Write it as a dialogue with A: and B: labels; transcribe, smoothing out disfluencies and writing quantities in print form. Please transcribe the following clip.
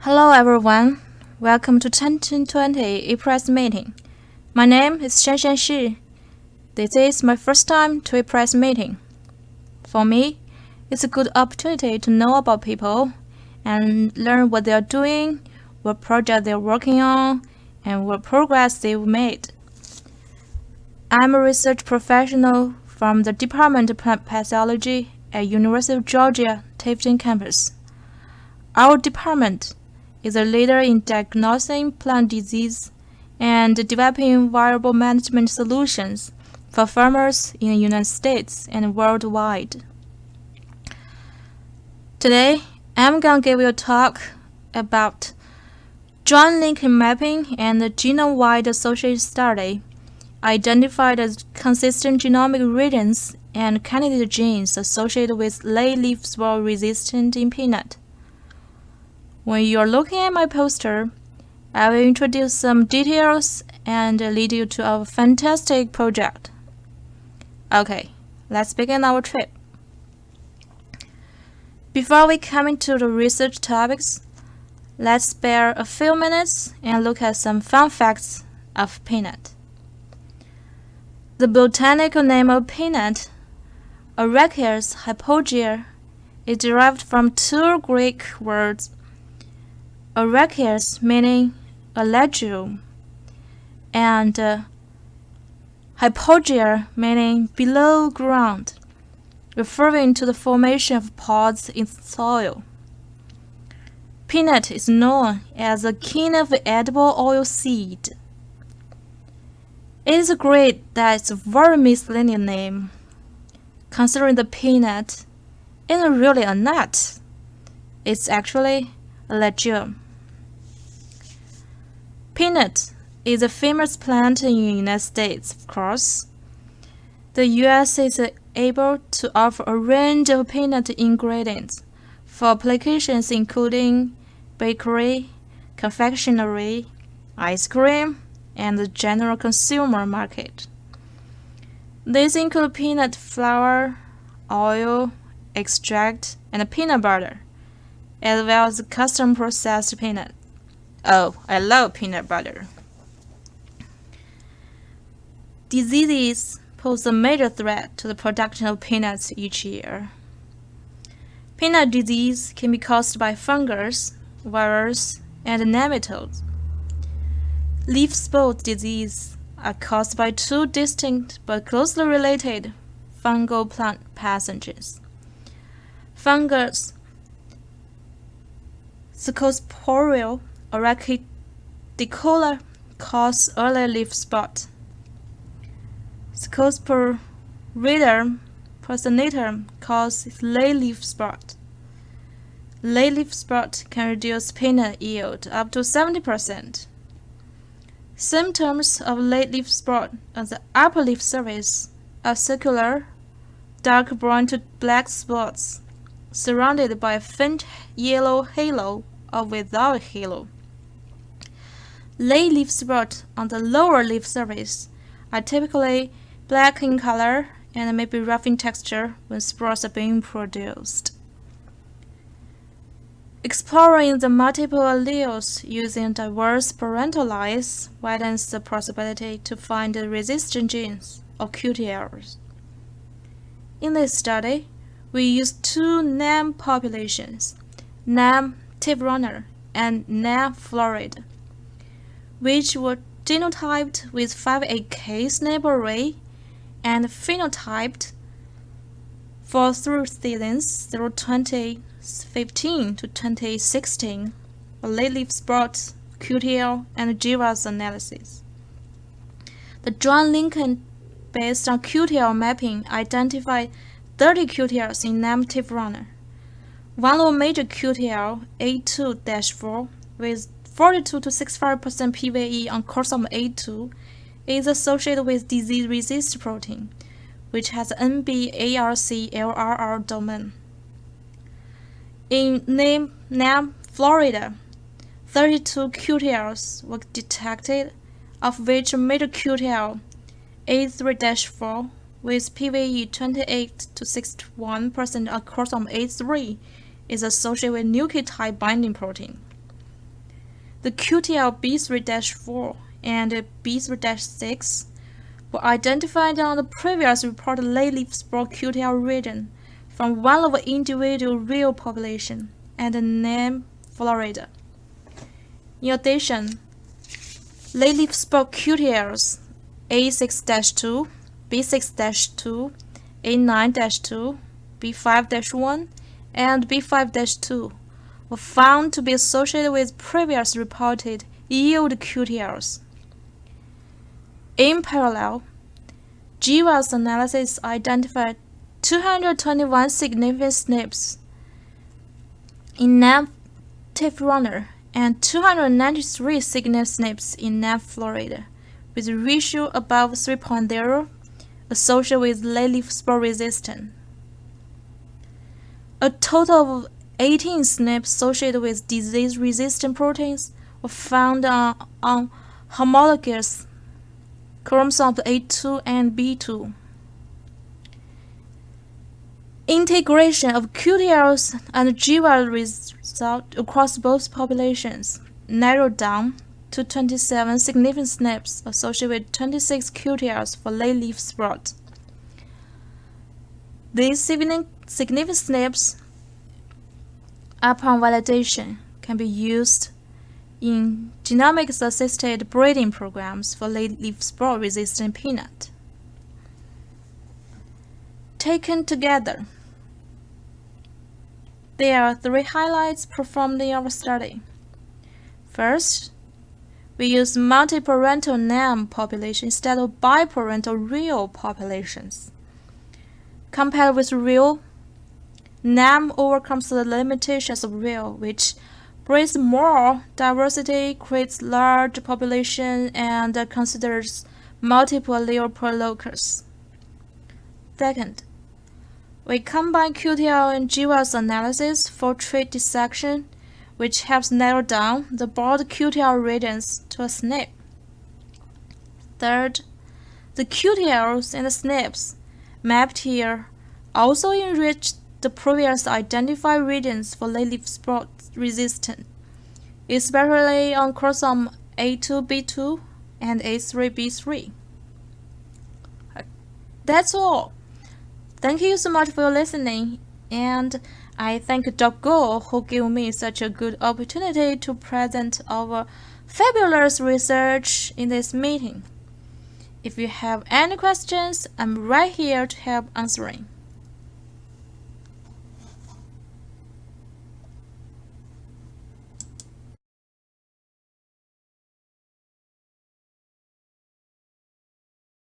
A: Hello everyone, welcome to 2020 APRES meeting. My name is Shasi. This is my first time to APRES meeting. For me, it's a good opportunity to know about people and learn what they are doing, what project they're working on, and what progress they've made. I'm a research professional from the Department of Plant Pathology at University of Georgia, Tifton campus. Our department is a leader in diagnosing plant disease and developing viable management solutions for farmers in the United States and worldwide. Today, I'm going to give you a talk about joint linkage mapping and the genome-wide associated study identified as consistent genomic regions and candidate genes associated with late leaf spot resistance in peanut. When you're looking at my poster, I will introduce some details and lead you to our fantastic project. Okay, let's begin our trip. Before we come into the research topics, let's spare a few minutes and look at some fun facts of peanut. The botanical name of peanut, Arachis hypogea, is derived from two Greek words, Arachis meaning a legume, and hypogea meaning below ground, referring to the formation of pods in soil. Peanut is known as the king of edible oil seed. It is great that it's a very misleading name, considering the peanut isn't really a nut. It's actually a legume. Peanut is a famous plant in the United States, of course. The US is able to offer a range of peanut ingredients for applications including bakery, confectionery, ice cream, and the general consumer market. These include peanut flour, oil, extract, and peanut butter, as well as custom processed peanut. Oh, I love peanut butter. Diseases pose a major threat to the production of peanuts each year. Peanut disease can be caused by fungus, virus, and nematodes. Leaf spot disease are caused by two distinct but closely related fungal plant pathogens. Fungus Cercosporial Arachidicola cause early leaf spot. Cercosporidium personatum causes late leaf spot. Late leaf spot can reduce peanut yield up to 70%. Symptoms of late leaf spot on the upper leaf surface are circular, dark brown to black spots, surrounded by a faint yellow halo or without a halo. Late leaf spots on the lower leaf surface are typically black in color and may be rough in texture when spores are being produced. Exploring the multiple alleles using diverse parental lines widens the possibility to find the resistant genes, or QTLs. In this study, we used two NAM populations, NAM tip runner and NAM Florida, which were genotyped with 5A SNP array and phenotyped for through seasons through 2015 to 2016, a late leaf spot, QTL and GWAS analysis. The joint linkage based on QTL mapping identified 30 QTLs in NAM tip runner. One of major QTL A02-4 with 42 to 65% PVE on chromosome A2 is associated with disease-resistant protein, which has NB-ARC-LRR domain. In NAM Florida, 32 QTLs were detected, of which a major QTL A3-4 with PVE 28 to 61% on chromosome A3 is associated with nucleotide binding protein. the QTL B3-4 and B3-6 were identified on the previous reported late leaf spore QTL region from one of the individual real population and named Florida. In addition, late leaf spore QTLs A6-2, B6-2, A9-2, B5-1, and B5-2 were found to be associated with previous reported yield QTLs. In parallel, GWAS analysis identified 221 significant SNPs in native runner and 293 significant SNPs in native Florida, with a ratio above 3.0 associated with late leaf spore resistance. A total of 18 SNPs associated with disease-resistant proteins were found on homologous chromosomes A2 and B2. Integration of QTLs and GWAS result across both populations narrowed down to 27 significant SNPs associated with 26 QTLs for late leaf sprouts. These significant SNPs, upon validation, can be used in genomics-assisted breeding programs for late leaf spore-resistant peanut. Taken together, there are 3 highlights performed in our study. First, we used multi-parental NAM population instead of biparental real populations. Compared with real, NAM overcomes the limitations of real, which breeds more diversity, creates large population, and considers multiple allele per locus. Second, we combine QTL and GWAS analysis for trait dissection, which helps narrow down the broad QTL regions to a SNP. Third, the QTLs and the SNPs mapped here also enrich the previous identified regions for late leaf spore resistance, especially on chromosome A2B2 and A3B3. That's all. Thank you so much for listening, and I thank Dr. Go who gave me such a good opportunity to present our fabulous research in this meeting. If you have any questions, I'm right here to help answering.